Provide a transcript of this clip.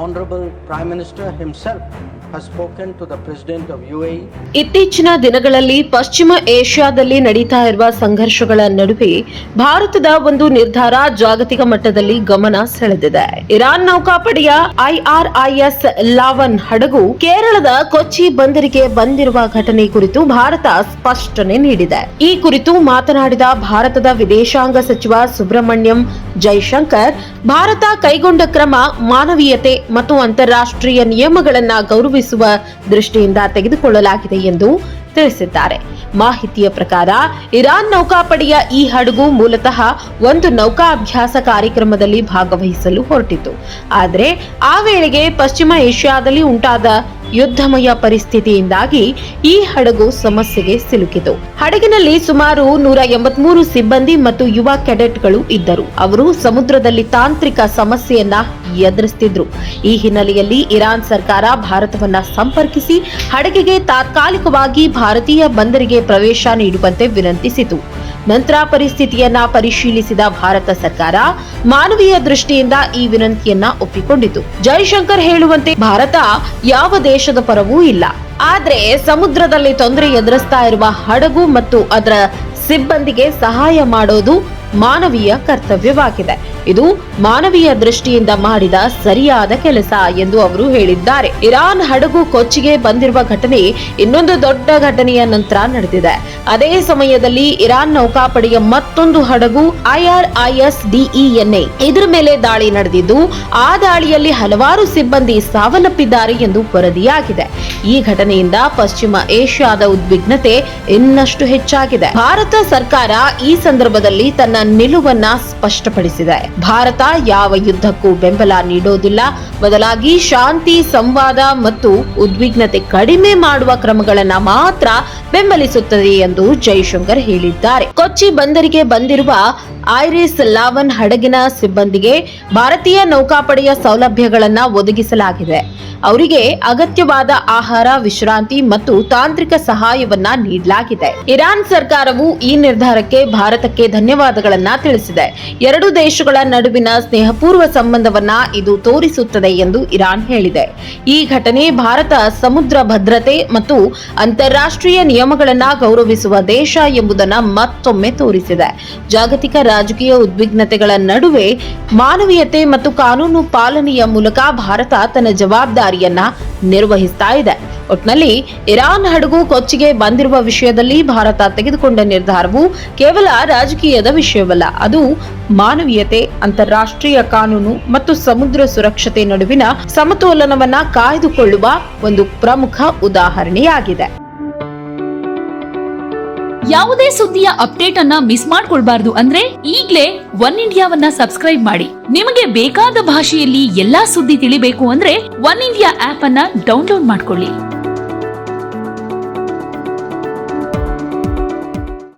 Honorable Prime Minister himself has spoken to the President of UAE. ಇತ್ತೀಚಿನ ದಿನಗಳಲ್ಲಿ ಪಶ್ಚಿಮ ಏಷ್ಯಾದಲ್ಲಿ ನಡೀತಾ ಇರುವ ಸಂಘರ್ಷಗಳ ನಡುವೆ ಭಾರತದ ಒಂದು ನಿರ್ಧಾರ ಜಾಗತಿಕ ಮಟ್ಟದಲ್ಲಿ ಗಮನ ಸೆಳೆದಿದೆ. ಇರಾನ್ ನೌಕಾಪಡೆಯ IRIS ಲಾವನ್ ಹಡಗು ಕೇರಳದ ಕೊಚ್ಚಿ ಬಂದರಿಗೆ ಬಂದಿರುವ ಘಟನೆ ಕುರಿತು ಭಾರತ ಸ್ಪಷ್ಟನೆ ನೀಡಿದೆ. ಈ ಕುರಿತು ಮಾತನಾಡಿದ ಭಾರತದ ವಿದೇಶಾಂಗ ಸಚಿವ ಸುಬ್ರಹ್ಮಣ್ಯಂ ಜೈಶಂಕರ್, ಭಾರತ ಕೈಗೊಂಡ ಕ್ರಮ ಮಾನವೀಯತೆ ಮತ್ತು ಅಂತಾರಾಷ್ಟ್ರೀಯ ನಿಯಮಗಳನ್ನು ಗೌರವಿಸುವ ದೃಷ್ಟಿಯಿಂದ ತೆಗೆದುಕೊಳ್ಳಲಾಗಿದೆ ಎಂದು ತಿಳಿಸಿದ್ದಾರೆ. ಮಾಹಿತಿಯ ಪ್ರಕಾರ ಇರಾನ್ ನೌಕಾಪಡೆಯ ಈ ಹಡಗು ಮೂಲತಃ ಒಂದು ನೌಕಾ ಅಭ್ಯಾಸ ಕಾರ್ಯಕ್ರಮದಲ್ಲಿ ಭಾಗವಹಿಸಲು ಹೊರಟಿತು. ಆದರೆ ಆ ವೇಳೆಗೆ ಪಶ್ಚಿಮ ಏಷ್ಯಾದಲ್ಲಿ ಉಂಟಾದ ಯುದ್ಧಮಯ ಪರಿಸ್ಥಿತಿಯಿಂದಾಗಿ ಈ ಹಡಗು ಸಮಸ್ಯೆಗೆ ಸಿಲುಕಿತು. ಹಡಗಿನಲ್ಲಿ ಸುಮಾರು 183 ಸಿಬ್ಬಂದಿ ಮತ್ತು ಯುವ ಕೆಡೆಟ್ಗಳು ಇದ್ದರು. ಅವರು ಸಮುದ್ರದಲ್ಲಿ ತಾಂತ್ರಿಕ ಸಮಸ್ಯೆಯನ್ನ ಎದುರಿಸುತ್ತಿದ್ರು. ಈ ಹಿನ್ನೆಲೆಯಲ್ಲಿ ಇರಾನ್ ಸರ್ಕಾರ ಭಾರತವನ್ನ ಸಂಪರ್ಕಿಸಿ ಹಡಗಿಗೆ ತಾತ್ಕಾಲಿಕವಾಗಿ ಭಾರತೀಯ ಬಂದರಿಗೆ ಪ್ರವೇಶ ನೀಡುವಂತೆ ವಿನಂತಿಸಿತು. ನಂತರ ಪರಿಸ್ಥಿತಿಯನ್ನ ಪರಿಶೀಲಿಸಿದ ಭಾರತ ಸರ್ಕಾರ ಮಾನವೀಯ ದೃಷ್ಟಿಯಿಂದ ಈ ವಿನಂತಿಯನ್ನ ಒಪ್ಪಿಕೊಂಡಿತು. ಜೈಶಂಕರ್ ಹೇಳುವಂತೆ ಭಾರತ ಯಾವ ದೇಶದ ಪರವೂ ಇಲ್ಲ. ಆದ್ರೆ ಸಮುದ್ರದಲ್ಲಿ ತೊಂದರೆ ಎದುರಿಸ್ತಾ ಇರುವ ಹಡಗು ಮತ್ತು ಅದರ ಸಿಬ್ಬಂದಿಗೆ ಸಹಾಯ ಮಾಡೋದು ಮಾನವೀಯ ಕರ್ತವ್ಯವಾಗಿದೆ. ಇದು ಮಾನವೀಯ ದೃಷ್ಟಿಯಿಂದ ಮಾಡಿದ ಸರಿಯಾದ ಕೆಲಸ ಎಂದು ಅವರು ಹೇಳಿದ್ದಾರೆ. ಇರಾನ್ ಹಡಗು ಕೊಚ್ಚಿಗೆ ಬಂದಿರುವ ಘಟನೆ ಇನ್ನೊಂದು ದೊಡ್ಡ ಘಟನೆಯ ನಂತರ ನಡೆದಿದೆ. ಅದೇ ಸಮಯದಲ್ಲಿ ಇರಾನ್ ನೌಕಾಪಡೆಯ ಮತ್ತೊಂದು ಹಡಗು IRIS DENA ಇದರ ಮೇಲೆ ದಾಳಿ ನಡೆದಿದ್ದು, ಆ ದಾಳಿಯಲ್ಲಿ ಹಲವಾರು ಸಿಬ್ಬಂದಿ ಸಾವನ್ನಪ್ಪಿದ್ದಾರೆ ಎಂದು ವರದಿಯಾಗಿದೆ. ಈ ಘಟನೆಯಿಂದ ಪಶ್ಚಿಮ ಏಷ್ಯಾದ ಉದ್ವಿಗ್ನತೆ ಇನ್ನಷ್ಟು ಹೆಚ್ಚಾಗಿದೆ. ಭಾರತ ಸರ್ಕಾರ ಈ ಸಂದರ್ಭದಲ್ಲಿ ತನ್ನ ನಿಲುವನ್ನ ಸ್ಪಷ್ಟಪಡಿಸಿದೆ. ಭಾರತ ಯಾವ ಯುದ್ಧಕ್ಕೂ ಬೆಂಬಲ ನೀಡೋದಿಲ್ಲ, ಬದಲಾಗಿ ಶಾಂತಿ, ಸಂವಾದ ಮತ್ತು ಉದ್ವಿಗ್ನತೆ ಕಡಿಮೆ ಮಾಡುವ ಕ್ರಮಗಳನ್ನು ಮಾತ್ರ ಬೆಂಬಲಿಸುತ್ತದೆ ಎಂದು ಜೈಶಂಕರ್ ಹೇಳಿದ್ದಾರೆ. ಕೊಚ್ಚಿ ಬಂದರಿಗೆ ಬಂದಿರುವ ಐರಿಸ್ ಲಾವನ್ ಹಡಗಿನ ಸಿಬ್ಬಂದಿಗೆ ಭಾರತೀಯ ನೌಕಾಪಡೆಯ ಸೌಲಭ್ಯಗಳನ್ನು ಒದಗಿಸಲಾಗಿದೆ. ಅವರಿಗೆ ಅಗತ್ಯವಾದ ಆಹಾರ, ವಿಶ್ರಾಂತಿ ಮತ್ತು ತಾಂತ್ರಿಕ ಸಹಾಯವನ್ನ ನೀಡಲಾಗಿದೆ. ಇರಾನ್ ಸರ್ಕಾರವು ಈ ನಿರ್ಧಾರಕ್ಕೆ ಭಾರತಕ್ಕೆ ಧನ್ಯವಾದಗಳನ್ನ ತಿಳಿಸಿದೆ. ಎರಡು ದೇಶಗಳ ನಡುವಿನ ಸ್ನೇಹಪೂರ್ವ ಸಂಬಂಧವನ್ನ ಇದು ತೋರಿಸುತ್ತದೆ ಎಂದು ಇರಾನ್ ಹೇಳಿದೆ. ಈ ಘಟನೆ ಭಾರತ ಸಮುದ್ರ ಭದ್ರತೆ ಮತ್ತು ಅಂತಾರಾಷ್ಟ್ರೀಯ ನಿಯಮಗಳನ್ನ ಗೌರವಿಸುವ ದೇಶ ಎಂಬುದನ್ನು ಮತ್ತೊಮ್ಮೆ ತೋರಿಸಿದೆ. ಜಾಗತಿಕ ರಾಜಕೀಯ ಉದ್ವಿಗ್ನತೆಗಳ ನಡುವೆ ಮಾನವೀಯತೆ ಮತ್ತು ಕಾನೂನು ಪಾಲನೆಯ ಮೂಲಕ ಭಾರತ ತನ್ನ ಜವಾಬ್ದಾರಿಯನ್ನ ನಿರ್ವಹಿಸ್ತಾ ಇದೆ. ಒಟ್ನಲ್ಲಿ ಇರಾನ್ ಹಡಗು ಕೊಚ್ಚಿಗೆ ಬಂದಿರುವ ವಿಷಯದಲ್ಲಿ ಭಾರತ ತೆಗೆದುಕೊಂಡ ನಿರ್ಧಾರವು ಕೇವಲ ರಾಜಕೀಯದ ವಿಷಯವಲ್ಲ, ಅದು ಮಾನವೀಯತೆ, ಅಂತಾರಾಷ್ಟ್ರೀಯ ಕಾನೂನು ಮತ್ತು ಸಮುದ್ರ ಸುರಕ್ಷತೆ ನಡುವಿನ ಸಮತೋಲನವನ್ನ ಕಾಯ್ದುಕೊಳ್ಳುವ ಒಂದು ಪ್ರಮುಖ ಉದಾಹರಣೆಯಾಗಿದೆ. ಯಾವುದೇ ಸುದ್ದಿಯ ಅಪ್ಡೇಟ್ ಅನ್ನ ಮಿಸ್ ಮಾಡ್ಕೊಳ್ಬಾರ್ದು ಅಂದ್ರೆ ಈಗ್ಲೇ ಒನ್ ಇಂಡಿಯಾವನ್ನ ಸಬ್ಸ್ಕ್ರೈಬ್ ಮಾಡಿ. ನಿಮಗೆ ಬೇಕಾದ ಭಾಷೆಯಲ್ಲಿ ಎಲ್ಲಾ ಸುದ್ದಿ ತಿಳಿಬೇಕು ಅಂದ್ರೆ ಒನ್ ಇಂಡಿಯಾ ಆಪ್ ಅನ್ನ ಡೌನ್ಲೋಡ್ ಮಾಡ್ಕೊಳ್ಳಿ.